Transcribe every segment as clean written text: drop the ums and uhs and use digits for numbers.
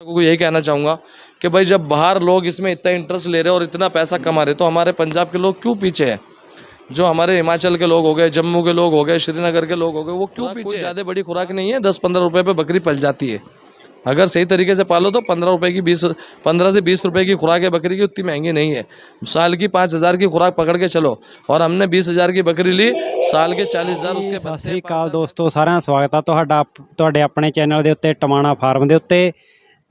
को यही कहना चाहूँगा कि भाई जब बाहर लोग इसमें इतना इंटरेस्ट ले रहे हैं और इतना पैसा कमा रहे, तो हमारे पंजाब के लोग क्यों पीछे हैं? जो हमारे हिमाचल के लोग हो गए, जम्मू के लोग हो गए, श्रीनगर के लोग हो गए, वो क्यों पीछे? ज़्यादा बड़ी खुराक नहीं है, 10-15 रुपये पे बकरी पल जाती है। अगर सही तरीके से पालो तो 15 से 20 रुपये की खुराक है बकरी की, उतनी महंगी नहीं है। साल की 5,000 की खुराक पकड़ के चलो, और हमने 20,000 की बकरी ली, साल के 40,000 उसके। ਸਤਿ ਸ੍ਰੀ ਅਕਾਲ ਦੋਸਤੋ, ਸਾਰਿਆਂ ਦਾ ਸਵਾਗਤ ਆ ਤੁਹਾਡੇ ਆਪਣੇ ਚੈਨਲ ਦੇ ਉੱਤੇ ਟਮਾਣਾ ਫਾਰਮ ਦੇ ਉੱਤੇ।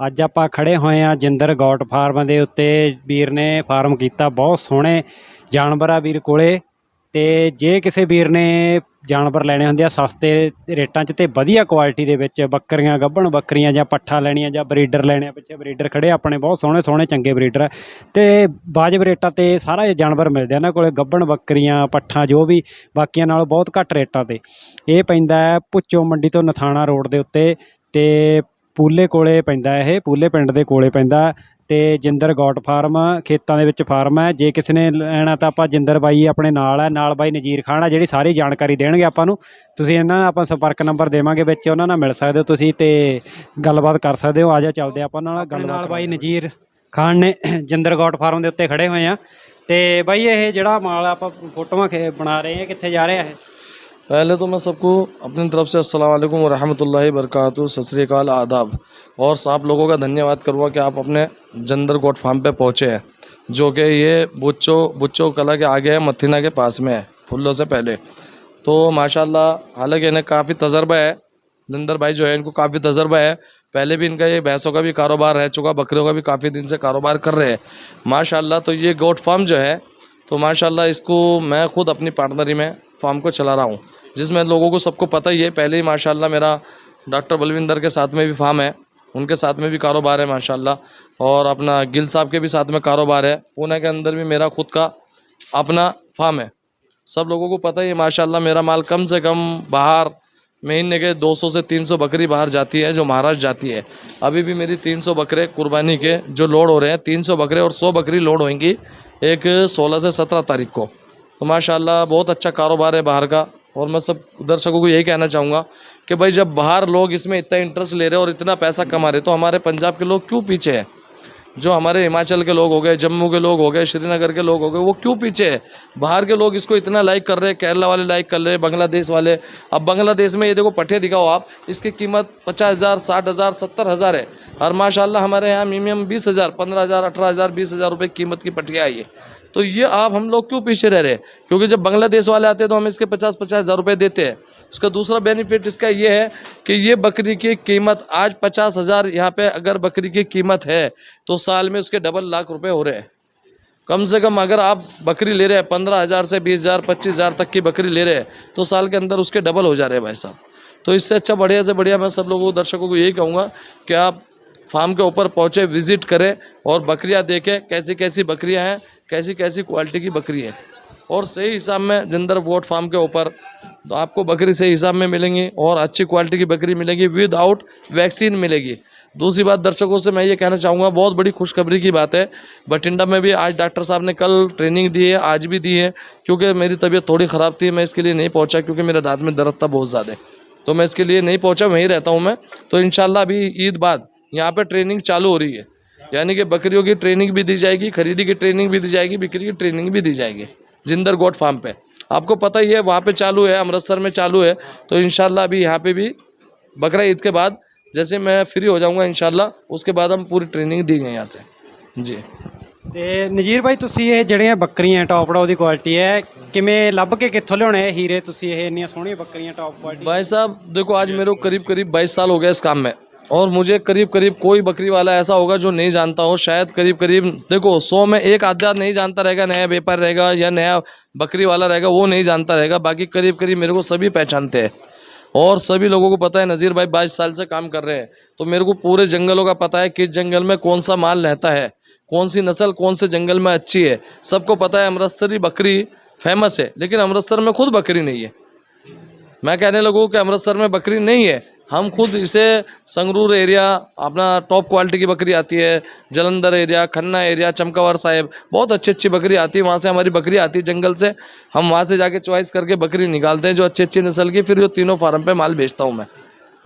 ਅੱਜ ਆਪਾਂ ਖੜੇ ਹੋਏ ਆ ਜਿੰਦਰ ਗੌਟ ਫਾਰਮ ਦੇ ਉੱਤੇ। ਵੀਰ ਨੇ ਫਾਰਮ ਕੀਤਾ, ਬਹੁਤ ਸੋਹਣੇ ਜਾਨਵਰ ਆ ਵੀਰ ਕੋਲੇ। ਤੇ ਜੇ ਕਿਸੇ ਵੀਰ ਨੇ ਜਾਨਵਰ ਲੈਣੇ ਹੁੰਦੇ ਆ ਸਸਤੇ ਰੇਟਾਂ 'ਚ ਤੇ ਵਧੀਆ ਕੁਆਲਿਟੀ ਦੇ ਵਿੱਚ, ਬੱਕਰੀਆਂ ਗੱਭਣ ਬੱਕਰੀਆਂ ਜਾਂ ਪੱਠਾ ਲੈਣੀਆਂ ਜਾਂ ਬਰੀਡਰ ਲੈਣੇ ਆ, ਪਿੱਛੇ ਬਰੀਡਰ ਖੜੇ ਆਪਣੇ ਬਹੁਤ ਸੋਹਣੇ ਸੋਹਣੇ ਚੰਗੇ ਬਰੀਡਰ ਤੇ ਵਾਜਬ ਰੇਟਾਂ ਤੇ ਸਾਰਾ ਜਾਨਵਰ ਮਿਲਦੇ ਆ ਇਹਨਾਂ ਕੋਲੇ। ਗੱਭਣ ਬੱਕਰੀਆਂ ਪੱਠਾ ਜੋ ਵੀ ਬਾਕੀਆਂ ਨਾਲੋਂ ਬਹੁਤ ਘੱਟ ਰੇਟਾਂ ਤੇ। ਇਹ ਪੈਂਦਾ ਹੈ ਭੁੱਚੋ ਮੰਡੀ ਤੋਂ ਨਥਾਣਾ ਰੋਡ ਦੇ ਉੱਤੇ ਤੇ ਪੂਲੇ ਕੋਲੇ ਪੈਂਦਾ, ਇਹ ਪੂਲੇ ਪਿੰਡ ਦੇ ਕੋਲੇ ਪੈਂਦਾ। ਤੇ ਜਿੰਦਰ ਗੌਟ ਫਾਰਮ ਖੇਤਾਂ ਦੇ ਵਿੱਚ ਫਾਰਮ ਹੈ। ਜੇ ਕਿਸੇ ਨੇ ਲੈਣਾ ਤਾਂ ਆਪਾਂ ਜਿੰਦਰ ਬਾਈ ਆਪਣੇ ਨਾਲ ਹੈ, ਨਾਲ ਬਾਈ ਨਜ਼ੀਰ ਖਾਨ ਆ ਜਿਹੜੀ ਸਾਰੀ ਜਾਣਕਾਰੀ ਦੇਣਗੇ ਆਪਾਂ ਨੂੰ। ਤੁਸੀਂ ਇਹਨਾਂ ਨਾਲ ਆਪਾਂ ਸੰਪਰਕ ਨੰਬਰ ਦੇਵਾਂਗੇ ਵਿੱਚ, ਉਹਨਾਂ ਨਾਲ ਮਿਲ ਸਕਦੇ ਹੋ ਤੁਸੀਂ ਤੇ ਗੱਲਬਾਤ ਕਰ ਸਕਦੇ ਹੋ। ਆ ਜਾ ਚੱਲਦੇ ਆਪਾਂ ਨਾਲ ਗੱਲ ਨਾਲ। ਬਾਈ ਨਜ਼ੀਰ ਖਾਨ ਨੇ ਜਿੰਦਰ ਗੌਟ ਫਾਰਮ ਦੇ ਉੱਤੇ ਖੜੇ ਹੋਏ ਆ। ਤੇ ਬਾਈ ਇਹ ਜਿਹੜਾ ਮਾਲ ਆਪਾਂ ਫੋਟੋਆਂ ਬਣਾ ਰਹੇ ਆ, कित्थे जा रहे हैं? पहले तो मैं सबको अपनी तरफ से अस्सलाम वालेकुम व रहमतुल्लाहि बरकातुहू, सत श्री अकाल, आदाब। और आप लोगों का धन्यवाद करूँगा कि आप अपने जिंदर गौट फार्म पे पहुँचे हैं, जो कि ये बुच्चो कला के आगे है, मथीना के पास में है, फुल्लों से पहले। तो माशाल्लाह, हालांकि इन्हें काफ़ी तजर्बा है, जिंदर भाई जो है इनको काफ़ी तजर्बा है। पहले भी इनका ये भैंसों का भी कारोबार रह चुका, बकरियों का भी काफ़ी दिन से कारोबार कर रहे हैं माशाल्लाह। तो ये गौट फार्म जो है, तो माशाल्लाह इसको मैं खुद अपनी पार्टनरी में फार्म को चला रहा हूँ, जिसमें लोगों को सबको पता ही है। पहले ही माशाल्लाह मेरा डॉक्टर बलविंदर के साथ में भी फार्म है, उनके साथ में भी कारोबार है माशाल्लाह। और अपना गिल साहब के भी साथ में कारोबार है, पुणे के अंदर भी मेरा खुद का अपना फार्म है। सब लोगों को पता ही है माशाल्लाह। मेरा माल कम से कम बाहर महीने के 200 से 300 बकरी बाहर जाती है, जो महाराष्ट्र जाती है। अभी भी मेरी 300 बकरे कुर्बानी के जो लोड हो रहे हैं, 300 बकरे और 100 बकरी लोड होंगी एक 16 से 17 तारीख को। तो माशाल्लाह बहुत अच्छा कारोबार है बाहर का। और मैं सब दर्शकों को यही कहना चाहूँगा कि भाई जब बाहर लोग इसमें इतना इंटरेस्ट ले रहे हैं और इतना पैसा कमा रहे, तो हमारे पंजाब के लोग क्यों पीछे हैं? जो हमारे हिमाचल के लोग हो गए, जम्मू के लोग हो गए, श्रीनगर के लोग हो गए, वो क्यों पीछे है? बाहर के लोग इसको इतना लाइक कर रहे हैं, केरला वाले लाइक कर रहे हैं, बांग्लादेश वाले। अब बांग्लादेश में ये देखो पट्ठे दिखाओ आप, इसकी कीमत 50,000, 60,000, 70,000 है। और माशाल्लाह हमारे यहाँ मिनिमम 20,000, 15,000, 18,000, 20,000 रुपये कीमत की पट्टियाँ आई है। तो ये आप हम लोग क्यों पीछे रह रहे हैं? क्योंकि जब बांग्लादेश वाले आते हैं तो हम इसके 50,000 रुपये देते हैं। उसका दूसरा बेनिफिट इसका ये है कि ये बकरी की कीमत आज 50,000 यहाँ पे अगर बकरी की कीमत है, तो साल में उसके डबल लाख रुपए हो रहे हैं। कम से कम अगर आप बकरी ले रहे हैं 15,000 से 20,000, 25,000 तक की बकरी ले रहे हैं, तो साल के अंदर उसके डबल हो जा रहे हैं भाई साहब। तो इससे अच्छा बढ़िया से बढ़िया मैं सब लोगों को, दर्शकों को यही कहूँगा कि आप फार्म के ऊपर पहुँचे, विज़िट करें और बकरियाँ देखें, कैसी कैसी बकरियाँ हैं, कैसी कैसी क्वालिटी की बकरी है। और सही हिसाब में जिंदर गौट फार्म के ऊपर तो आपको बकरी सही हिसाब में मिलेंगी और अच्छी क्वालिटी की बकरी मिलेगी, विदाउट वैक्सीन मिलेगी। दूसरी बात दर्शकों से मैं ये कहना चाहूँगा, बहुत बड़ी खुशखबरी की बात है, बठिंडा में भी आज डॉक्टर साहब ने कल ट्रेनिंग दी है, आज भी दी है। क्योंकि मेरी तबीयत थोड़ी ख़राब थी, मैं इसके लिए नहीं पहुँचा, क्योंकि मेरे दांत में दर्द था बहुत ज़्यादा, तो मैं इसके लिए नहीं पहुँचा, वहीं रहता हूँ मैं। तो इंशाल्लाह अभी ईद बाद यहाँ पर ट्रेनिंग चालू हो रही है, यानी कि बकरियों की ट्रेनिंग भी दी जाएगी, खरीदी की ट्रेनिंग भी दी जाएगी, बिक्री की ट्रेनिंग भी दी जाएगी जिंदर गौट फार्म पे। आपको पता ही है वहाँ पे चालू है, अमृतसर में चालू है। तो इंशाल्लाह अभी यहाँ पे भी बकरा ईद के बाद जैसे मैं फ्री हो जाऊँगा इंशाल्लाह, उसके बाद हम पूरी ट्रेनिंग दी गई यहाँ से जी। ਤੇ ਨਜ਼ੀਰ ਭਾਈ ਤੁਸੀਂ ਇਹ ਜਿਹੜੀਆਂ ਬੱਕਰੀਆਂ ਟੌਪ ਦੀ ਕੁਆਲਿਟੀ ਹੈ, ਕਿਵੇਂ ਲੱਭ ਕੇ ਕਿੱਥੋਂ ਲਿਆਉਣੇ ਇਹ ਹੀਰੇ ਤੁਸੀਂ, ਇਹ ਇੰਨੀਆਂ ਸੋਹਣੀਆਂ ਬੱਕਰੀਆਂ ਟੌਪ ਕੁਆਲਿਟੀ? भाई साहब देखो, आज मेरे को करीब 22 साल हो गए इस काम में, और मुझे करीब कोई बकरी वाला ऐसा होगा जो नहीं जानता हो। शायद करीब देखो 100 में एक आधा नहीं जानता रहेगा, नया व्यापार रहेगा या नया बकरी वाला रहेगा वो नहीं जानता रहेगा, बाकी करीब मेरे को सभी पहचानते हैं। और सभी लोगों को पता है नज़ीर भाई 22 साल से काम कर रहे हैं, तो मेरे को पूरे जंगलों का पता है, किस जंगल में कौन सा माल रहता है, कौन सी नस्ल कौन से जंगल में अच्छी है, सबको पता है। अमृतसरी बकरी फेमस है, लेकिन अमृतसर में खुद बकरी नहीं है। मैं कहने लगूँ कि अमृतसर में बकरी नहीं है, हम खुद इसे संगरूर एरिया अपना टॉप क्वालिटी की बकरी आती है, जलंधर एरिया, खन्ना एरिया, चमकावर साहिब बहुत अच्छी बकरी आती है, वहाँ से हमारी बकरी आती है जंगल से। हम वहाँ से जाके चॉइस करके बकरी निकालते हैं जो अच्छी नस्ल की, फिर जो तीनों फार्म पे माल बेचता हूँ मैं।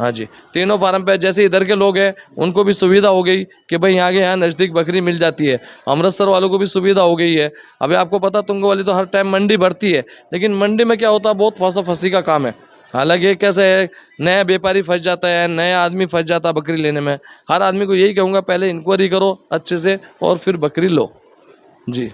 हाँ जी, तीनों फार्म पे जैसे इधर के लोग हैं उनको भी सुविधा हो गई कि भाई यहाँ नज़दीक बकरी मिल जाती है। अमृतसर वालों को भी सुविधा हो गई है। अभी आपको पता तुंग वाली तो हर टाइम मंडी भरती है, लेकिन मंडी में क्या होता है, बहुत फंसा फंसी का काम है। हालांकि ये कैसे है, नया व्यापारी फंस जाता है, नया आदमी फंस जाता है बकरी लेने में। हर आदमी को यही कहूँगा, पहले इंक्वायरी करो अच्छे से और फिर बकरी लो जी।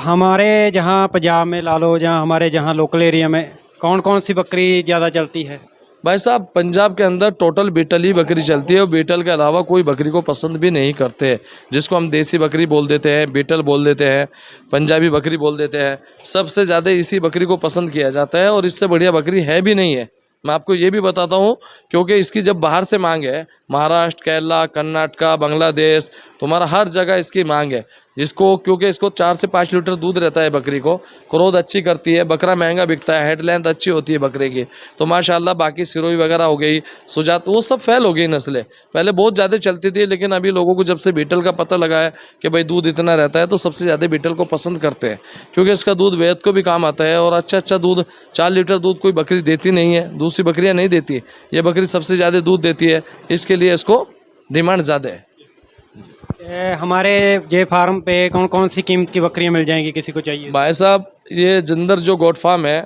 हमारे जहाँ पंजाब में ला लो, जहाँ हमारे जहाँ लोकल एरिया में कौन कौन सी बकरी ज़्यादा चलती है? भाई साहब, पंजाब के अंदर टोटल बीटल ही बकरी चलती है और बीटल के अलावा कोई बकरी को पसंद भी नहीं करते, जिसको हम देसी बकरी बोल देते हैं, बीटल बोल देते हैं, पंजाबी बकरी बोल देते हैं। सबसे ज़्यादा इसी बकरी को पसंद किया जाता है और इससे बढ़िया बकरी है भी नहीं है। मैं आपको ये भी बताता हूँ, क्योंकि इसकी जब बाहर से मांग है, महाराष्ट्र, केरला, कर्नाटका, बांग्लादेश, तुम्हारा हर जगह इसकी मांग है इसको, क्योंकि इसको 4 से 5 लीटर दूध रहता है बकरी को। क्रोध अच्छी करती है, बकरा महंगा बिकता है, हेड लेंथ अच्छी होती है बकरे की। तो माशाल्लाह बाकी सिरोही वगैरह हो गई, सुजात, वो सब फैल हो गई नस्लें। पहले बहुत ज़्यादा चलती थी, लेकिन अभी लोगों को जब से बीटल का पता लगा है कि भाई दूध इतना रहता है, तो सबसे ज़्यादा बीटल को पसंद करते हैं, क्योंकि इसका दूध वैद को भी काम आता है और अच्छा दूध। 4 लीटर दूध कोई बकरी देती नहीं है, दूसरी बकरियाँ नहीं देती, ये बकरी सबसे ज़्यादा दूध देती है, इसके लिए इसको डिमांड ज़्यादा है। हमारे जे फार्म पे कौन कौन सी कीमत की बकरियां मिल जाएंगी किसी को चाहिए? भाई साहब, ये जिंदर जो गोट फार्म है,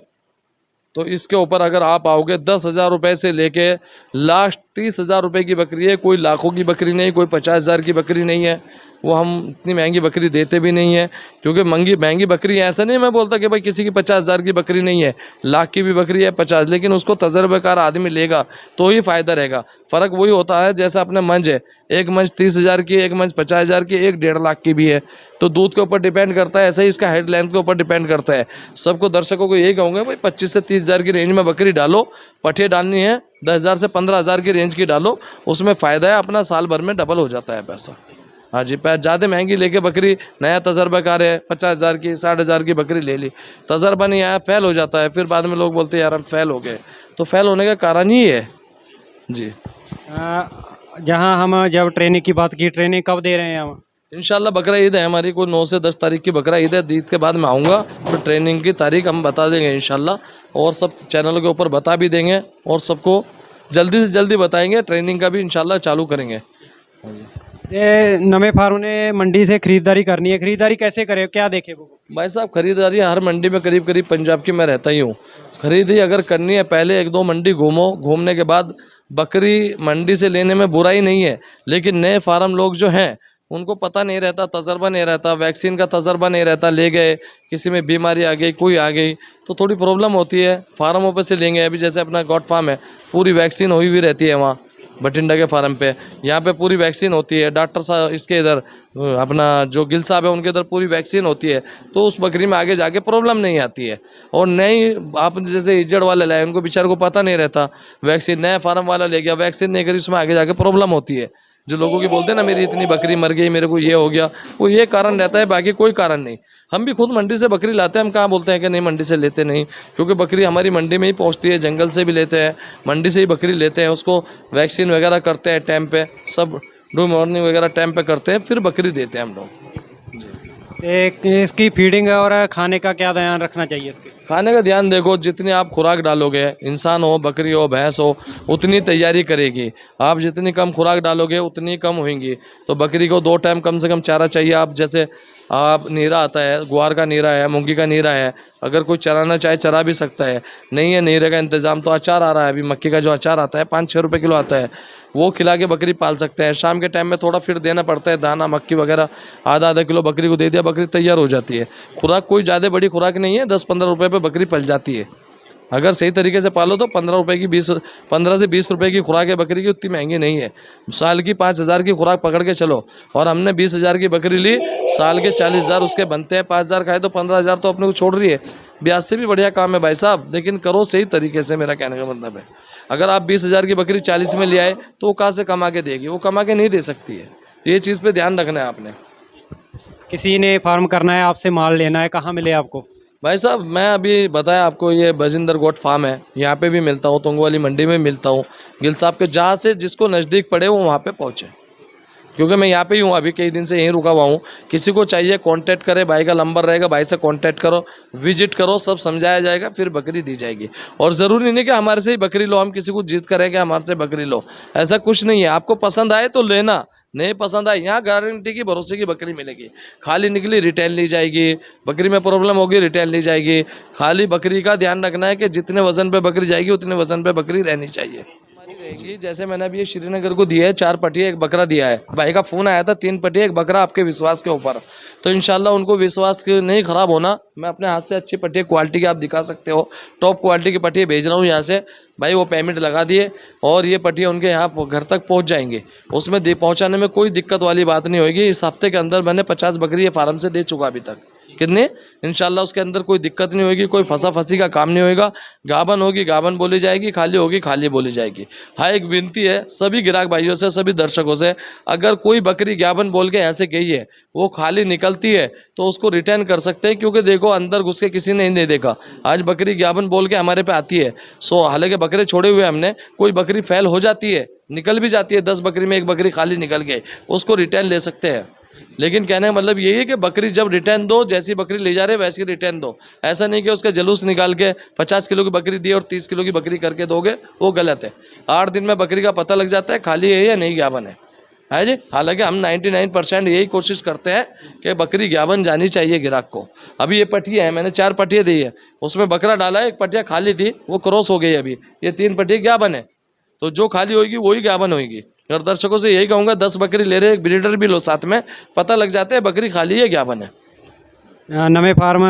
तो इसके ऊपर अगर आप आओगे 10,000 रुपये से लेके लास्ट 30,000 रुपये की बकरी है। कोई लाखों की बकरी नहीं, कोई 50,000 की बकरी नहीं है। वो हम इतनी महंगी बकरी देते भी नहीं है, क्योंकि महंगी बकरी है ऐसा नहीं मैं बोलता कि भाई किसी की 50,000 की बकरी नहीं है, लाख की भी बकरी है 50, लेकिन उसको तजर्बेकार आदमी लेगा तो ही फ़ायदा रहेगा। फ़र्क वही होता है जैसे अपने मंज है, एक मंज 30,000 की, एक मंज 50,000 की, एक 1.5 लाख की भी है, तो दूध के ऊपर डिपेंड करता है। ऐसे ही इसका हेड लेंथ के ऊपर डिपेंड करता है। सबको दर्शकों को यही कहूँगा, भाई 25 से 30,000 की रेंज में बकरी डालो। पठे डालनी है 10,000 से 15,000 की रेंज की डालो, उसमें फ़ायदा है, अपना साल भर में डबल हो जाता है पैसा। हाँ जी, ज़्यादा महंगी लेके बकरी, नया तजर्बाकार है, 50,000 की 60,000 की बकरी ले ली, तजर्बा नहीं आया, फेल हो जाता है। फिर बाद में लोग बोलते हैं यार हम फेल हो गए, तो फेल होने का कारण ही है जी। जहाँ हम जब ट्रेनिंग की बात की, ट्रेनिंग कब दे रहे हैं हम? इंशाल्लाह बकरा ईद है हमारी, कोई 9 से 10 तारीख की बकरा ईद है। ईद के बाद मैं आऊँगा, तो ट्रेनिंग की तारीख हम बता देंगे इंशाल्लाह, और सब चैनलों के ऊपर बता भी देंगे और सबको जल्दी से जल्दी बताएंगे। ट्रेनिंग का भी इंशाल्लाह चालू करेंगे। ये नवे फार्म ने मंडी से खरीदारी करनी है, खरीदारी कैसे करे, क्या देखे वो? भाई साहब, खरीदारी हर मंडी में करीब करीब पंजाब की मैं रहता ही हूँ। खरीदी अगर करनी है, पहले 1-2 मंडी घूमो, घूमने के बाद बकरी मंडी से लेने में बुराई नहीं है, लेकिन नए फार्म लोग जो हैं उनको पता नहीं रहता, तजर्बा नहीं रहता, वैक्सीन का तजर्बा नहीं रहता, ले गए, किसी में बीमारी आ गई, कोई आ गई, तो थोड़ी प्रॉब्लम होती है। फार्मों पे से लेंगे, अभी जैसे अपना गॉट फार्म है, पूरी वैक्सीन हुई हुई रहती है वहाँ बठिंडा के फार्म पे, यहाँ पे पूरी वैक्सीन होती है। डॉक्टर साहब इसके इधर अपना जो गिल साहब है उनके इधर पूरी वैक्सीन होती है, तो उस बकरी में आगे जाके प्रॉब्लम नहीं आती है। और नई आप जैसे इजड़ वाले लाए, उनको बेचारे को पता नहीं रहता, वैक्सीन नया फार्म वाला ले गया, वैक्सीन नहीं करी, उसमें आगे जाके प्रॉब्लम होती है। जो लोगों की बोलते हैं ना मेरी इतनी बकरी मर गई, मेरे को ये हो गया, वो ये कारण रहता है, बाकी कोई कारण नहीं। हम भी खुद मंडी से बकरी लाते हैं, हम कहाँ बोलते हैं कि नहीं मंडी से लेते नहीं, क्योंकि बकरी हमारी मंडी में ही पहुँचती है, जंगल से भी लेते हैं, मंडी से ही बकरी लेते हैं, उसको वैक्सीन वगैरह करते हैं टाइम पे, सब डू मॉर्निंग वगैरह टाइम पे करते हैं, फिर बकरी देते हैं हम लोग। इसकी फीडिंग और खाने का क्या ध्यान रखना चाहिए? इसके खाने का ध्यान देखो, जितनी आप खुराक डालोगे, इंसान हो, बकरी हो, भैंस हो, उतनी तैयारी करेगी। आप जितनी कम खुराक डालोगे उतनी कम होंगी। तो बकरी को 2 टाइम कम से कम चारा चाहिए। आप जैसे आप नीरा आता है, ग्वार का नीरा है, मूंगी का नीरा है, अगर कोई चराना चाहे चरा भी सकता है। नहीं है नीरे का इंतज़ाम तो अचार आ रहा है, अभी मक्की का जो अचार आता है 5-6 रुपये किलो आता है, वो खिला के बकरी पाल सकते हैं। शाम के टाइम में थोड़ा फिर देना पड़ता है दाना, मक्की वगैरह, आधा किलो बकरी को दे दिया, बकरी तैयार हो जाती है। खुराक कोई ज़्यादा बड़ी खुराक नहीं है, 10-15 रुपये पे बकरी पल जाती है। अगर सही तरीके से पालो तो 15 रुपये की 15 से 20 रुपये की खुराक है बकरी की, उतनी महंगी नहीं है। साल की 5,000 की खुराक पकड़ के चलो, और हमने 20,000 की बकरी ली, साल के 40,000 उसके बनते हैं, 5,000 खाए तो 15,000 तो अपने को छोड़ रही है। ब्याज से भी बढ़िया काम है भाई साहब, लेकिन करो सही तरीके से, मेरा कहने का मतलब है। अगर आप 20,000 की बकरी 40 में ले आए तो वो कहाँ से कमा के देगी, वो कमा के नहीं दे सकती है। ये चीज़ पे ध्यान रखना है आपने। किसी ने फार्म करना है, आपसे माल लेना है, कहाँ मिले आपको? भाई साहब, मैं अभी बताया आपको, ये बजिंदर गोट फार्म है, यहाँ पे भी मिलता हूँ, तुंग वाली मंडी में मिलता हूँ। गिल साहब के जहाँ से जिसको नज़दीक पड़े वो वहाँ पे पहुँचे। क्योंकि मैं यहाँ पे ही हूँ, अभी कई दिन से यहीं रुका हुआ हूँ। किसी को चाहिए कांटेक्ट करे, भाई का नंबर रहेगा, भाई से कांटेक्ट करो, विजिट करो, सब समझाया जाएगा, फिर बकरी दी जाएगी। और ज़रूरी नहीं कि हमारे से ही बकरी लो, हम किसी को जिद करें कि हमारे से बकरी लो, ऐसा कुछ नहीं है। आपको पसंद आए तो लेना, नहीं पसंद आए, यहाँ गारंटी की भरोसे की बकरी मिलेगी। खाली निकली रिटर्न ली जाएगी, बकरी में प्रॉब्लम होगी रिटर्न ली जाएगी। खाली बकरी का ध्यान रखना है कि जितने वजन पे बकरी जाएगी उतने वजन पे बकरी रहनी चाहिए रहेगी। जैसे मैंने अभी ये श्रीनगर को दिया है, 4 पटिया 1 बकरा दिया है। भाई का फ़ोन आया था, 3 पटिया 1 बकरा आपके विश्वास के ऊपर। तो इंशाल्लाह उनको विश्वास के नहीं ख़राब होना, मैं अपने हाथ से अच्छी पटिया क्वालिटी की आप दिखा सकते हो, टॉप क्वालिटी की पटिया भेज रहा हूँ यहाँ से। भाई वो पेमेंट लगा दिए और ये पटिया उनके यहाँ घर तक पहुँच जाएंगे। उसमें पहुँचाने में कोई दिक्कत वाली बात नहीं होगी। इस हफ्ते के अंदर मैंने 50 बकरी ये फार्म से दे चुका अभी तक। कितने इंशाल्लाह उसके अंदर कोई दिक्कत नहीं होगी, कोई फंसा फंसी का काम नहीं होगा। गाबन होगी गाबन बोली जाएगी, खाली होगी खाली बोली जाएगी। हाँ, एक विनती है सभी ग्राहक भाइयों से, सभी दर्शकों से, अगर कोई बकरी गाबन बोल के ऐसे गई है, वो खाली निकलती है तो उसको रिटर्न कर सकते हैं। क्योंकि देखो अंदर घुस के किसी ने नहीं देखा, आज बकरी गाबन बोल के हमारे पे आती है। हालांकि बकरे छोड़े हुए हमने, कोई बकरी फेल हो जाती है, निकल भी जाती है, 10 बकरी में 1 बकरी खाली निकल गई, उसको रिटर्न ले सकते हैं। लेकिन कहने का मतलब यही है कि बकरी जब रिटर्न दो, जैसी बकरी ले जा रहे वैसी रिटर्न दो। ऐसा नहीं कि उसका जलूस निकाल के 50 किलो की बकरी दी और 30 किलो की बकरी करके दोगे, वो गलत है। 8 दिन में बकरी का पता लग जाता है खाली है या नहीं ज्ञापन है जी। हालांकि हम 99% यही कोशिश करते हैं कि बकरी ज्ञापन जानी चाहिए ग्राहक को। अभी ये पटिया है, मैंने 4 पटिया दी है, उसमें बकरा डाला है, 1 पटिया खाली थी, वो क्रॉस हो गई। अभी ये 3 पटिया ज्ञापन है, तो जो खाली होगी वही ज्ञापन होगी। और दर्शकों से यही कहूँगा 10 बकरी ले रहे, एक ब्रीडर भी लो साथ में, पता लग जाता है बकरी खाली है ज्ञापन है। नवे फार्म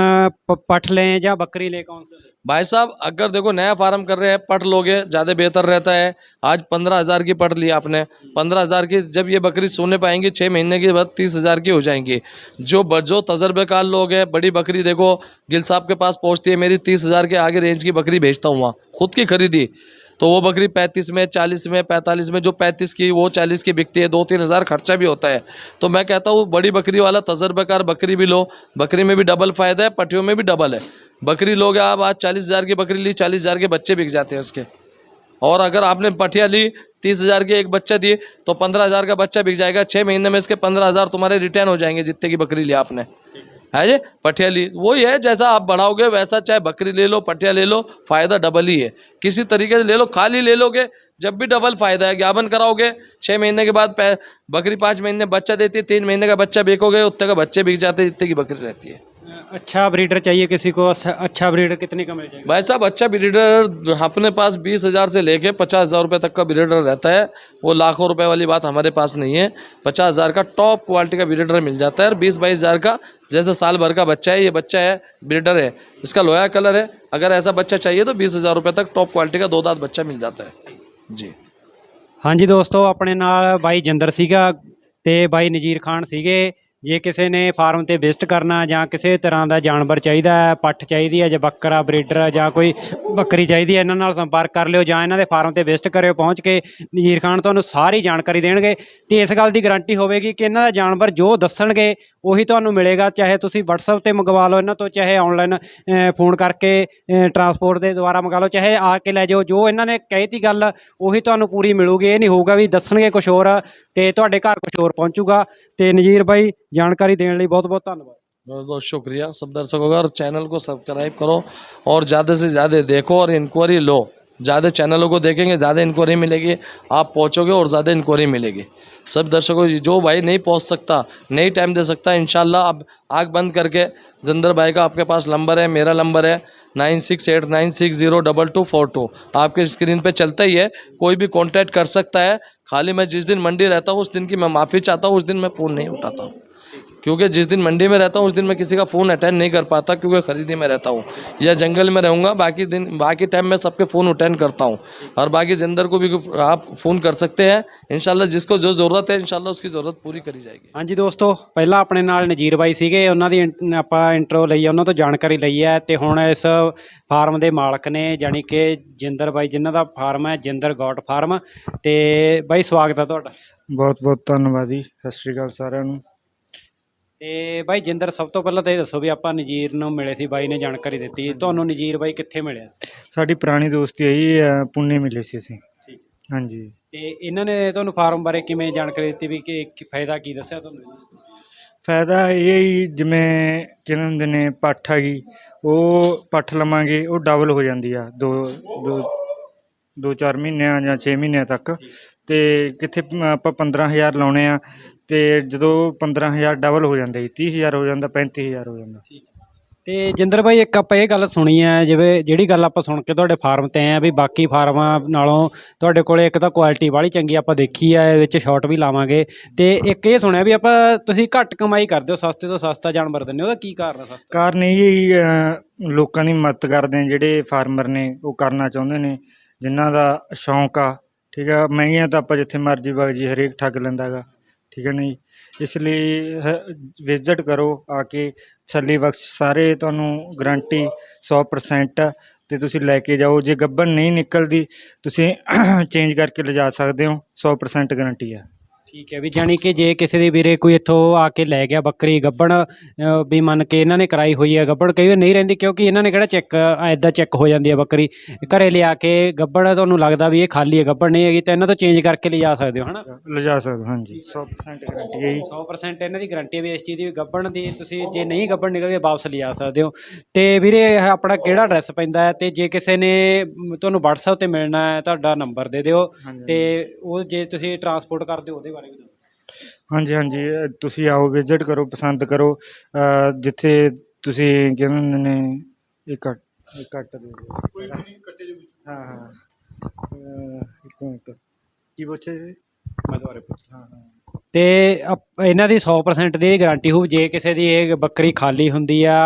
पठ लें या बकरी ले, कौन सा लें? भाई साहब अगर देखो नया फार्म कर रहे हैं, पट लोगे ज़्यादा बेहतर रहता है। आज 15,000 की पट ली आपने, 15,000 की जब ये बकरी सोने पाएंगी 6 महीने के बाद 30,000 की हो जाएंगी। जो तजर्बेकार लोग हैं, बड़ी बकरी देखो गिल साहब के पास पहुंचती है, मेरी 30,000 के आगे रेंज की बकरी भेजता हूँ वहाँ, खुद की खरीदी, तो वो बकरी 35 में 40 में 45 में, जो 35 की वो 40 की बिकती है, 2-3 हज़ार खर्चा भी होता है। तो मैं कहता हूँ बड़ी बकरी वाला तजर्बेकार बकरी भी लो, बकरी में भी डबल फ़ायदा है, पटियों में भी डबल है। बकरी लोग आप आज 40,000 की बकरी ली, 40,000 के बच्चे बिक जाते हैं उसके। और अगर आपने पटिया ली 30,000 की, एक बच्चा दिए तो 15,000 का बच्चा बिक जाएगा। 6 महीने में इसके 15,000 तुम्हारे रिटर्न हो जाएंगे जितने की बकरी ली आपने, है जी। पटिया ली वही है, जैसा आप बढ़ाओगे वैसा, चाहे बकरी ले लो पटिया ले लो, फ़ायदा डबल ही है। किसी तरीके से ले लो, खाली ले लोगे जब भी डबल फ़ायदा है। ज्ञापन कराओगे 6 महीने के बाद बकरी 5 महीने बच्चा देती है, 3 महीने का बच्चा बेचोगे उतने का बच्चे बिक जाते हैं जितने की बकरी रहती है। अच्छा ब्रीडर चाहिए किसी को, अच्छा ब्रीडर कितने का मिल जाएगा? भाई साहब अच्छा ब्रीडर अपने पास 20,000 से लेके 50,000 रुपये तक का ब्रीडर रहता है। वो लाखों रुपए वाली बात हमारे पास नहीं है। 50,000 का टॉप क्वालिटी का ब्रीडर मिल जाता है। और 20-22,000 का जैसे साल भर का बच्चा है, ये बच्चा है ब्रीडर है, इसका लोया कलर है, अगर ऐसा बच्चा चाहिए तो 20,000 रुपये तक टॉप क्वालिटी का 2 दांत बच्चा मिल जाता है जी। हाँ जी दोस्तों, अपने नाल बाई जिंदर सीगा ते बाई नजीर खान सीगे। ਜੇ ਕਿਸੇ ਨੇ ਫਾਰਮ ਤੇ ਵਿਜ਼ਿਟ ਕਰਨਾ ਜਾਂ ਕਿਸੇ ਤਰ੍ਹਾਂ ਦਾ ਜਾਨਵਰ ਚਾਹੀਦਾ ਹੈ, ਪੱਠ ਚਾਹੀਦੀ ਹੈ ਜਾਂ ਬੱਕਰਾ ਬਰੀਡਰ ਜਾਂ ਕੋਈ ਬੱਕਰੀ ਚਾਹੀਦੀ ਹੈ, ਇਹਨਾਂ ਨਾਲ ਸੰਪਰਕ ਕਰ ਲਿਓ ਜਾਂ ਇਹਨਾਂ ਦੇ ਫਾਰਮ ਤੇ ਵਿਜ਼ਿਟ ਕਰਿਓ। ਪਹੁੰਚ ਕੇ ਨਜ਼ੀਰ ਖਾਨ ਤੁਹਾਨੂੰ ਸਾਰੀ ਜਾਣਕਾਰੀ ਦੇਣਗੇ ਤੇ ਇਸ ਗੱਲ ਦੀ ਗਾਰੰਟੀ ਹੋਵੇਗੀ ਕਿ ਇਹਨਾਂ ਦਾ ਜਾਨਵਰ ਜੋ ਦੱਸਣਗੇ ਉਹੀ ਤੁਹਾਨੂੰ ਮਿਲੇਗਾ। ਚਾਹੇ ਤੁਸੀਂ WhatsApp ਤੇ ਮੰਗਵਾ ਲਓ ਇਹਨਾਂ ਤੋਂ, ਚਾਹੇ ਆਨਲਾਈਨ फ़ोन करके ट्रांसपोर्ट के द्वारा मंगा लो, चाहे आके लै जाओ, जो इन्होंने कही थी गल उही तुहानूं पूरी मिलूगी। ये नहीं होगा भी दसणगे कुछ होर ते तुहाडे घर कुछ होर पहुँचूगा। तो नज़ीर भाई जानकारी देने लई बहुत बहुत धन्यवाद। बहुत बहुत शुक्रिया सब दर्शकों का। और चैनल को सब्सक्राइब करो और ज़्यादा से ज़्यादा देखो और इंक्वायरी लो। ज़्यादा चैनलों को देखेंगे ज़्यादा इंक्वायरी मिलेगी, आप पहुँचोगे और ज़्यादा इंक्वायरी मिलेगी। सब दर्शकों जो भाई नहीं पहुँच सकता, नहीं टाइम दे सकता, इंशाल्लाह अब आँख बंद करके जिंदर भाई का आपके पास नंबर है, मेरा नंबर है 9689602242, आपके स्क्रीन पे चलता ही है। कोई भी कांटेक्ट कर सकता है। खाली मैं जिस दिन मंडी रहता हूँ उस दिन की मैं माफ़ी चाहता हूँ, उस दिन मैं फ़ोन नहीं उठाता हूँ, क्योंकि जिस दिन मंडी में रहता हूँ उस दिन मैं किसी का फ़ोन अटेंड नहीं कर पाता, क्योंकि खरीदी में रहता हूँ या जंगल में रहूँगा। बाकी टाइम में सबके फ़ोन अटेंड करता हूँ। और बाकी जिंदर को भी आप फ़ोन कर सकते हैं, इंशाल्लाह जिसको जो ज़रूरत है इंशाल्लाह उसकी ज़रूरत पूरी करी जाएगी। हाँ जी दोस्तों, पहला अपने नाल नज़ीर बाई सीगे, उन्हों की आपां इंट्रो लई है, उन्हों तो जानकारी लई है। तो हुण इस फार्म के मालक ने जानी कि जिंदर बाई, जिन्हों का फार्म है जिंदर गॉट फार्म। तो बाई स्वागत है तुहाडा। बहुत बहुत धन्यवाद जी, सत श्री अकाल सारिਆਂ ਨੂੰ। ਤੇ ਬਾਈ ਜਿੰਦਰ, ਸਭ ਤੋਂ ਪਹਿਲਾਂ ਤਾਂ ਇਹ ਦੱਸੋ ਵੀ ਆਪਾਂ ਨਜ਼ੀਰ ਨੂੰ ਮਿਲੇ ਸੀ, ਬਾਈ ਨੇ ਜਾਣਕਾਰੀ ਦਿੱਤੀ, ਤੁਹਾਨੂੰ ਨਜ਼ੀਰ ਬਾਈ ਕਿੱਥੇ ਮਿਲਿਆ? ਸਾਡੀ ਪੁਰਾਣੀ ਦੋਸਤੀ ਹੈ ਜੀ, ਪੁਣੇ ਮਿਲੇ ਸੀ ਅਸੀਂ। ਹਾਂਜੀ। ਤੇ ਇਹਨਾਂ ਨੇ ਤੁਹਾਨੂੰ ਫਾਰਮ ਬਾਰੇ ਕਿਵੇਂ ਜਾਣਕਾਰੀ ਦਿੱਤੀ ਵੀ ਕਿ ਫਾਇਦਾ ਕੀ ਦੱਸਿਆ ਤੁਹਾਨੂੰ? ਫਾਇਦਾ ਇਹ ਹੀ, ਜਿਵੇਂ ਕਹਿੰਦੇ ਹੁੰਦੇ ਨੇ ਪੱਠ ਹੈਗੀ, ਉਹ ਪੱਠ ਲਵਾਂਗੇ ਉਹ ਡਬਲ ਹੋ ਜਾਂਦੀ ਆ 2-4 ਮਹੀਨਿਆਂ ਜਾਂ 6 ਮਹੀਨਿਆਂ ਤੱਕ। ਅਤੇ ਕਿੱਥੇ ਆਪਾਂ 15,000 ਲਾਉਣੇ ਆ ਅਤੇ ਜਦੋਂ 15,000 ਡਬਲ ਹੋ ਜਾਂਦਾ ਜੀ, 30,000 ਹੋ ਜਾਂਦਾ, 35,000 ਹੋ ਜਾਂਦਾ। ਤੇ ਜਿੰਦਰ ਬਾਈ ਇੱਕ ਆਪਾਂ ਇਹ ਗੱਲ ਸੁਣੀ ਹੈ, ਜਿਵੇਂ ਜਿਹੜੀ ਗੱਲ ਆਪਾਂ ਸੁਣ ਕੇ ਤੁਹਾਡੇ ਫਾਰਮ 'ਤੇ ਆਏ ਆ ਵੀ ਬਾਕੀ ਫਾਰਮਾਂ ਨਾਲੋਂ ਤੁਹਾਡੇ ਕੋਲ ਇੱਕ ਤਾਂ ਕੁਆਲਿਟੀ ਵਾਹਲੀ ਚੰਗੀ ਆਪਾਂ ਦੇਖੀ ਹੈ, ਵਿੱਚ ਸ਼ਾਰਟ ਵੀ ਲਾਵਾਂਗੇ। ਤੇ ਇੱਕ ਇਹ ਸੁਣਿਆ ਵੀ ਤੁਸੀਂ ਘੱਟ ਕਮਾਈ ਕਰਦੇ ਹੋ, ਸਸਤੇ ਤੋਂ ਸਸਤਾ ਜਾਨਵਰ ਦਿੰਦੇ ਹੋ, ਉਹਦਾ ਕੀ ਕਾਰਨ ਹੈ? ਸਸਤਾ ਕਾਰਨ ਇਹ ਹੀ ਲੋਕਾਂ ਦੀ ਮਦਦ ਕਰਦੇ ਆ, ਜਿਹੜੇ ਫਾਰਮਰ ਨੇ ਉਹ ਕਰਨਾ ਚਾਹੁੰਦੇ ਨੇ, ਜਿਨ੍ਹਾਂ ਦਾ ਸ਼ੌਂਕ ਆ। ਠੀਕ ਆ, ਮਹਿੰਗੀਆਂ ਤਾਂ ਆਪਾਂ ਜਿੱਥੇ ਮਰਜ਼ੀ ਵਗ ਜੀ, ਹਰੇਕ ਠੱਗ ਲੈਂਦਾ ਗਾ। ਠੀਕ ਹੈ ਨਾ ਜੀ, ਇਸ ਲਈ ਵਿਜ਼ਿਟ ਕਰੋ ਆ ਕੇ, ਤਸੱਲੀ ਬਖਸ਼ ਸਾਰੇ ਤੁਹਾਨੂੰ ਗਰੰਟੀ 100%। ਅਤੇ ਤੁਸੀਂ ਲੈ ਕੇ ਜਾਓ, ਜੇ ਗੱਭਣ ਨਹੀਂ ਨਿਕਲਦੀ ਤੁਸੀਂ ਚੇਂਜ ਕਰਕੇ ਲਿਜਾ ਸਕਦੇ ਹੋ, 100% ਗਰੰਟੀ ਆ। ਠੀਕ ਹੈ, ਵੀ ਜਾਣੀ ਕਿ ਜੇ ਕਿਸੇ ਦੇ ਵੀਰੇ ਕੋਈ ਇੱਥੋਂ ਆ ਕੇ ਲੈ ਗਿਆ ਬੱਕਰੀ ਗੱਭਣ, ਵੀ ਮੰਨ ਕੇ ਇਹਨਾਂ ਨੇ ਕਰਾਈ ਹੋਈ ਹੈ ਗੱਭਣ, ਕਈ ਵਾਰ ਨਹੀਂ ਰਹਿੰਦੀ, ਕਿਉਂਕਿ ਇਹਨਾਂ ਨੇ ਕਿਹੜਾ ਚੈੱਕ ਇੱਦਾਂ ਚੈੱਕ ਹੋ ਜਾਂਦੀ ਹੈ ਬੱਕਰੀ, ਘਰੇ ਲਿਆ ਕੇ ਗੱਭਣ ਤੁਹਾਨੂੰ ਲੱਗਦਾ ਵੀ ਇਹ ਖਾਲੀ ਹੈ, ਗੱਭਣ ਨਹੀਂ ਹੈਗੀ, ਤਾਂ ਇਹਨਾਂ ਤੋਂ ਚੇਂਜ ਕਰਕੇ ਲਿਜਾ ਸਕਦੇ ਹੋ, ਹੈ ਨਾ? ਲਿਜਾ ਸਕਦੇ ਹੋ, ਹਾਂਜੀ, 100% ਗਰੰਟੀ ਹੈ ਜੀ। 100% ਇਹਨਾਂ ਦੀ ਗਰੰਟੀ ਹੈ ਵੀ ਇਸ ਚੀਜ਼ ਦੀ ਗੱਭਣ ਦੀ, ਤੁਸੀਂ ਜੇ ਨਹੀਂ ਗੱਭਣ ਨਿਕਲਦੀ ਵਾਪਸ ਲਿਜਾ ਸਕਦੇ ਹੋ। ਅਤੇ ਵੀਰੇ ਇਹ ਆਪਣਾ ਕਿਹੜਾ ਐਡਰੈਸ ਪੈਂਦਾ ਹੈ? ਅਤੇ ਜੇ ਕਿਸੇ ਨੇ ਤੁਹਾਨੂੰ WhatsApp 'ਤੇ ਮਿਲਣਾ ਹੈ, ਤੁਹਾਡਾ ਨੰਬਰ ਦੇ ਦਿਓ, ਅਤੇ ਉਹ ਜੇ ਤੁਸੀਂ ਟਰਾਂਸਪੋਰਟ ਕਰਦੇ ਹੋ ਉਹਦੇ ਬਾਰੇ ਵੀ ਦੱਸੋ। ਹਾਂਜੀ ਹਾਂਜੀ, ਤੁਸੀਂ ਆਓ, ਵਿਜ਼ਿਟ ਕਰੋ, ਪਸੰਦ ਕਰੋ, ਜਿੱਥੇ ਤੁਸੀਂ ਕਹਿੰਦੇ ਹੁੰਦੇ ਨੇ ਇਹ ਕੱਟ ਦੇ ਦਿਓ। ਹਾਂ ਹਾਂ, ਇੱਕ ਮਿੰਟ, ਕੀ ਪੁੱਛਿਆ ਜੀ? ਮੈਂ ਦੁਬਾਰਾ ਪੁੱਛ। ਹਾਂ ਹਾਂ, ਅਤੇ ਇਹਨਾਂ ਦੀ 100% ਦੀ ਗਾਰੰਟੀ ਹੋਊ। ਜੇ ਕਿਸੇ ਦੀ ਇਹ ਬੱਕਰੀ ਖਾਲੀ ਹੁੰਦੀ ਆ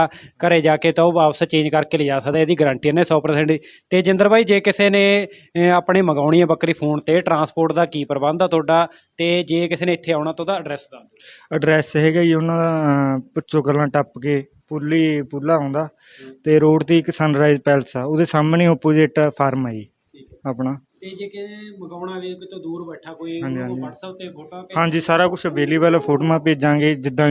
ਘਰੇ ਜਾ ਕੇ, ਤਾਂ ਉਹ ਵਾਪਸ ਚੇਂਜ ਕਰਕੇ ਲਿਜਾ ਸਕਦਾ, ਇਹਦੀ ਗਾਰੰਟੀ ਇਹਨੇ 100% ਦੀ। ਅਤੇ ਜਿੰਦਰ ਬਾਈ, ਜੇ ਕਿਸੇ ਨੇ ਆਪਣੇ ਮੰਗਾਉਣੀ ਹੈ ਬੱਕਰੀ ਫੋਨ 'ਤੇ, ਟਰਾਂਸਪੋਰਟ ਦਾ ਕੀ ਪ੍ਰਬੰਧ ਆ ਤੁਹਾਡਾ? ਅਤੇ ਜੇ ਕਿਸੇ ਨੇ ਇੱਥੇ ਆਉਣਾ ਤਾਂ ਉਹਦਾ ਐਡਰੈਸ ਦੱਸ ਦਿਓ। ਐਡਰੈਸ ਹੈਗਾ ਜੀ ਉਹਨਾਂ ਦਾ, ਪੁੱਛੋ ਕਲਾਂ ਟੱਪ ਕੇ ਪੁੱਲਾ ਆਉਂਦਾ, ਅਤੇ ਰੋਡ 'ਤੇ ਇੱਕ ਸਨਰਾਈਜ਼ ਪੈਲਸ ਆ, ਉਹਦੇ ਸਾਹਮਣੇ ਓਪੋਜਿਟ ਫਾਰਮ ਆ ਜੀ ਆਪਣਾ। ਅਤੇ ਜੇ ਕਿਸੇ ਮੰਗਾਉਣਾ ਵੀ ਕਿਤੋਂ ਦੂਰ ਬੈਠਾ ਕੋਈ, WhatsApp 'ਤੇ ਫੋਟੋ? ਹਾਂਜੀ, ਸਾਰਾ ਕੁਛ ਅਵੇਲੇਬਲ, ਫੋਟੋਆਂ ਭੇਜਾਂਗੇ, ਜਿੱਦਾਂ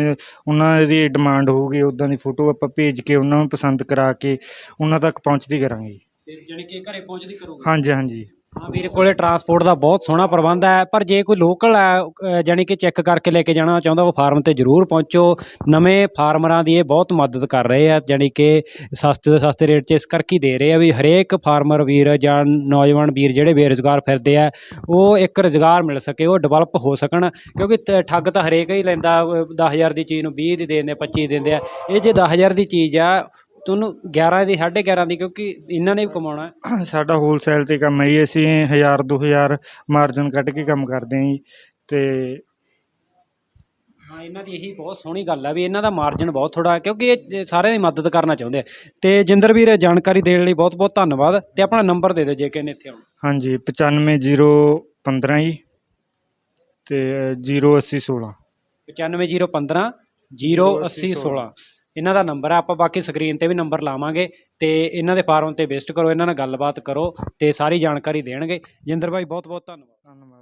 ਉਹਨਾਂ ਦੀ ਡਿਮਾਂਡ ਹੋਊਗੀ ਉੱਦਾਂ ਦੀ ਫੋਟੋ ਆਪਾਂ ਭੇਜ ਕੇ ਉਹਨਾਂ ਨੂੰ ਪਸੰਦ ਕਰਾ ਕੇ ਉਹਨਾਂ ਤੱਕ ਪਹੁੰਚਦੀ ਕਰਾਂਗੇ। ਅਤੇ ਜਾਣੀ ਕਿ ਘਰੇ ਪਹੁੰਚਦੀ ਕਰੋਗੇ? ਹਾਂਜੀ ਹਾਂਜੀ। ਹਾਂ, ਵੀਰੇ ਕੋਲੇ ਟਰਾਂਸਪੋਰਟ ਦਾ ਬਹੁਤ ਸੋਹਣਾ ਪ੍ਰਬੰਧ ਹੈ। ਪਰ ਜੇ ਕੋਈ ਲੋਕਲ ਹੈ, ਜਾਣੀ ਕਿ ਚੈੱਕ ਕਰਕੇ ਲੈ ਕੇ ਜਾਣਾ ਚਾਹੁੰਦਾ, ਉਹ ਫਾਰਮ 'ਤੇ ਜ਼ਰੂਰ ਪਹੁੰਚੋ। ਨਵੇਂ ਫਾਰਮਰਾਂ ਦੀ ਇਹ ਬਹੁਤ ਮਦਦ ਕਰ ਰਹੇ ਆ, ਜਾਣੀ ਕਿ ਸਸਤੇ ਤੋਂ ਸਸਤੇ ਰੇਟ 'ਚ ਇਸ ਕਰਕੇ ਦੇ ਰਹੇ ਆ ਵੀ ਹਰੇਕ ਫਾਰਮਰ ਵੀਰ ਜਾਂ ਨੌਜਵਾਨ ਵੀਰ ਜਿਹੜੇ ਬੇਰੁਜ਼ਗਾਰ ਫਿਰਦੇ ਆ, ਉਹ ਇੱਕ ਰੁਜ਼ਗਾਰ ਮਿਲ ਸਕੇ, ਉਹ ਡਿਵੈਲਪ ਹੋ ਸਕਣ। ਕਿਉਂਕਿ ਠੱਗ ਤਾਂ ਹਰੇਕ ਹੀ ਲੈਂਦਾ, 10,000 ਦੀ ਚੀਜ਼ ਨੂੰ 20 ਦੀ ਦੇ ਦਿੰਦੇ, 25 ਦਿੰਦੇ ਆ। ਇਹ ਜੇ 10,000 ਦੀ ਚੀਜ਼ ਆ, ਤੁਹਾਨੂੰ 11 ਦੀ, 11.5 ਦੀ, ਕਿਉਂਕਿ ਇਹਨਾਂ ਨੇ ਵੀ ਕਮਾਉਣਾ। ਸਾਡਾ ਹੋਲਸੇਲ 'ਤੇ ਕੰਮ ਹੈ ਜੀ, ਅਸੀਂ 1,000-2,000 ਮਾਰਜਨ ਕੱਢ ਕੇ ਕੰਮ ਕਰਦੇ ਹਾਂ ਜੀ। ਅਤੇ ਹਾਂ, ਇਹਨਾਂ ਦੀ ਇਹੀ ਬਹੁਤ ਸੋਹਣੀ ਗੱਲ ਹੈ ਵੀ ਇਹਨਾਂ ਦਾ ਮਾਰਜਨ ਬਹੁਤ ਥੋੜ੍ਹਾ, ਕਿਉਂਕਿ ਇਹ ਸਾਰਿਆਂ ਦੀ ਮਦਦ ਕਰਨਾ ਚਾਹੁੰਦੇ ਆ। ਅਤੇ ਜਿੰਦਰ ਵੀਰ, ਜਾਣਕਾਰੀ ਦੇਣ ਲਈ ਬਹੁਤ ਬਹੁਤ ਧੰਨਵਾਦ। ਅਤੇ ਆਪਣਾ ਨੰਬਰ ਦੇ ਦਿਓ ਜੇ ਕਿਸੇ ਨੇ ਇੱਥੇ ਆਉਣਾ। ਹਾਂਜੀ, 95-015 ਜੀ, ਅਤੇ 08016। 95-015 08016 ਇਹਨਾਂ ਦਾ ਨੰਬਰ ਹੈ। ਆਪਾਂ ਬਾਕੀ ਸਕਰੀਨ 'ਤੇ ਵੀ ਨੰਬਰ ਲਾਵਾਂਗੇ, ਅਤੇ ਇਹਨਾਂ ਦੇ ਫਾਰਮ 'ਤੇ ਵਿਜ਼ਿਟ ਕਰੋ, ਇਹਨਾਂ ਨਾਲ ਗੱਲਬਾਤ ਕਰੋ, ਅਤੇ ਸਾਰੀ ਜਾਣਕਾਰੀ ਦੇਣਗੇ। ਜਿੰਦਰ ਬਾਈ, ਬਹੁਤ ਬਹੁਤ ਧੰਨਵਾਦ।